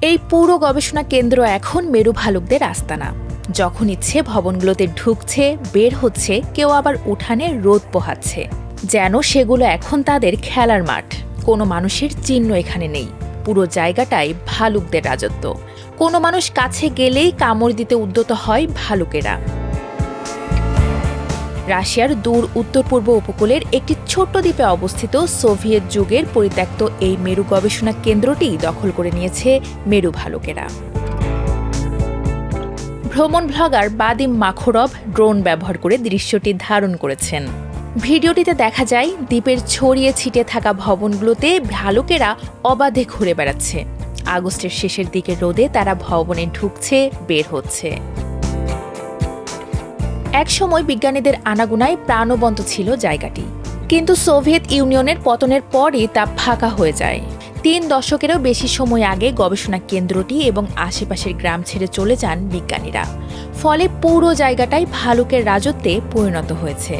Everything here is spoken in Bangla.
এই পুরো গবেষণা কেন্দ্র এখন মেরু ভালুকদের আস্তানা। যখন ইচ্ছে ভবনগুলোতে ঢুকছে, বের হচ্ছে, কেউ আবার উঠানে রোদ পোহাচ্ছে, যেন সেগুলো এখন তাদের খেলার মাঠ। কোনো মানুষের চিহ্ন এখানে নেই, পুরো জায়গাটাই ভালুকদের রাজত্ব। কোনো মানুষ কাছে গেলেই কামড় দিতে উদ্যত হয় ভালুকেরা। রাশিয়ার দূর উত্তর পূর্ব উপকূলের একটি ছোট্ট দ্বীপে অবস্থিত সোভিয়েত যুগের পরিত্যক্ত এই মেরু গবেষণা কেন্দ্রটি দখল করে নিয়েছে মেরু ভালুকেরা। ভ্রমণ ব্লগার বাদিম মাখোরভ ড্রোন ব্যবহার করে দৃশ্যটি ধারণ করেছেন। ভিডিওটিতে দেখা যায় দ্বীপের ছড়িয়ে ছিটিয়ে থাকা ভবনগুলোতে ভালুকেরা অবাধে ঘুরে বেড়াচ্ছে। আগস্টের শেষের দিকে রোদে তারা ভবনে ঢুকছে, বের হচ্ছে। একসময় বিজ্ঞানীদের আনাগোনায় প্রাণবন্ত ছিল জায়গাটি, কিন্তু সোভিয়েত ইউনিয়নের পতনের পরই তা ফাঁকা হয়ে যায়। 3 দশকেরও বেশি সময় আগে গবেষণা কেন্দ্রটি এবং আশেপাশের গ্রাম ছেড়ে চলে যান বিজ্ঞানীরা। ফলে পুরো জায়গাটাই ভালুকের রাজত্বে পরিণত হয়েছে।